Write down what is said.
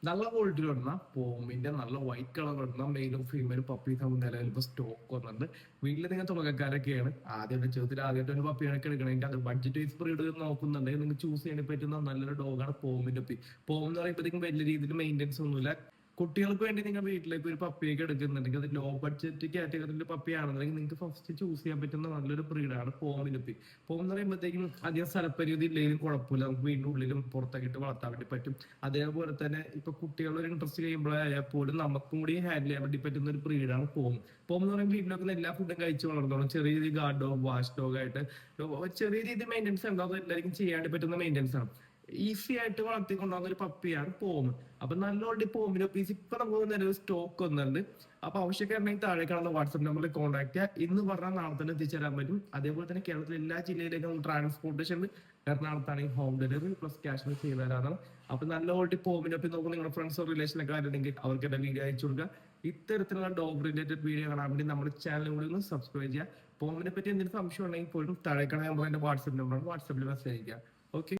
നല്ല ക്വാളിറ്റിയിൽ വരുന്ന പോമിന്റെ നല്ല വൈറ്റ് കളർ വരുന്ന മെയിലും ഫീമെയിലും പപ്പീസ് ആകുമ്പോൾ നിലവിൽ ഇപ്പൊ സ്റ്റോക്ക് വന്നിട്ടുണ്ട്. വീട്ടിൽ നിങ്ങൾ തുടക്കക്കാരൊക്കെയാണ് ആദ്യമായിട്ട് ചെറുതിൽ ആദ്യമായിട്ട് ഒരു പപ്പിയൊക്കെ എടുക്കണമെങ്കിൽ അത് ബഡ്ജറ്റ് വൈസ് ബ്രീഡ് നോക്കുന്നുണ്ടെങ്കിൽ നിങ്ങൾക്ക് ചൂസ് ചെയ്യാൻ പറ്റുന്ന നല്ലൊരു ഡോഗാണ് പോമിന്റെ പി. പോം എന്ന് പറയുമ്പോഴത്തേക്കും വലിയ രീതിയിൽ മെയിൻ്റെനൻസ് ഒന്നുമില്ല. കുട്ടികൾക്ക് വേണ്ടി നിങ്ങൾ വീട്ടിലേക്ക് ഒരു പപ്പിയൊക്കെ എടുക്കുന്നുണ്ടെങ്കിൽ അത് ലോ ബഡ്ജറ്റ് കാറ്റഗറിയിൽ പപ്പിയാണെന്നുണ്ടെങ്കിൽ നിങ്ങൾക്ക് ഫസ്റ്റ് ചൂസ് ചെയ്യാൻ പറ്റുന്ന നല്ലൊരു ബ്രീഡാണ് പോമിലുപ്പി. പോം എന്ന് പറയുമ്പോഴത്തേക്കും അധികം സ്ഥലപരിധി ഇല്ലെങ്കിലും കുഴപ്പമില്ല, നമുക്ക് വീടിന്റെ ഉള്ളിലും പുറത്തൊക്കെ ഇട്ട് വളർത്താൻ വേണ്ടി പറ്റും. അതേപോലെ തന്നെ ഇപ്പൊ കുട്ടികളൊരു ഇൻട്രസ്റ്റ് കഴിയുമ്പോഴായാൽ പോലും നമുക്കും കൂടി ഹാൻഡിൽ ചെയ്യാൻ വേണ്ടി പറ്റുന്ന ഒരു ബ്രീഡാണ് പോം. പോം എന്ന് പറയുമ്പോൾ വീട്ടിലൊക്കെ എല്ലാ ഫുഡും കഴിച്ച് വളർന്നോളും. ചെറിയ രീതിയിൽ ഗാർഡ് ഡോഗ്, വാഷ് ഡോഗ് ആയിട്ട് ചെറിയ രീതിയിൽ മെയിൻ്റെനൻസ് ഉണ്ടാവും. എല്ലാവർക്കും ചെയ്യാൻ വേണ്ടി പറ്റുന്ന മെയിൻ്റെനൻസ് ആണ്. ഈസി ആയിട്ട് വളർത്തിക്കൊണ്ടുവന്ന ഒരു പപ്പിയാണ് പോം. അപ്പൊ നല്ല ഓൾറെഡി പോമിന്റെ പീസ് ഇപ്പൊ നമുക്ക് നിലവിൽ സ്റ്റോക്ക് വന്നിട്ടുണ്ട്. അപ്പൊ ആവശ്യക്കാരുണ്ടെങ്കിൽ താഴെ കാണുന്ന വാട്സ്ആപ്പ് നമ്പറിൽ കോൺടാക്ട് ചെയ്യുക. ഇന്ന് പറഞ്ഞാൽ നാളെ തന്നെ എത്തിച്ചേരാൻ പറ്റും. അതേപോലെ തന്നെ കേരളത്തിലെ എല്ലാ ജില്ലയിലേക്കും ട്രാൻസ്പോർട്ടേഷൻ ഉണ്ട്. എറണാകുളത്താണെങ്കിൽ ഹോം ഡെലിവറി പ്ലസ് ക്യാഷ് ചെയ്തു തരാനാണ്. അപ്പൊ നല്ല ഓൾറെഡി പോമിന്റെ ഒപ്പം നോക്കും നിങ്ങളുടെ ഫ്രണ്ട്സോ റിലേഷനൊക്കെ ആരുണ്ടെങ്കിൽ അവർക്ക് എന്റെ വീഡിയോ അയച്ചു കൊടുക്കുക. ഇത്തരത്തിലുള്ള ഡോഗ് റിലേറ്റഡ് വീഡിയോ കാണാൻ വേണ്ടി നമ്മുടെ ചാനൽ കൂടി ഒന്ന് സബ്സ്ക്രൈബ് ചെയ്യുക. പോമിനെ പറ്റി എന്തെങ്കിലും സംശയം ഉണ്ടെങ്കിൽ പോലും താഴെ കാണാൻ എന്റെ വാട്സ്ആപ്പ് നമ്പറാണ്, വാട്സ്ആപ്പിൽ മെസ്സേജ് അയക്കുക. ഓക്കെ.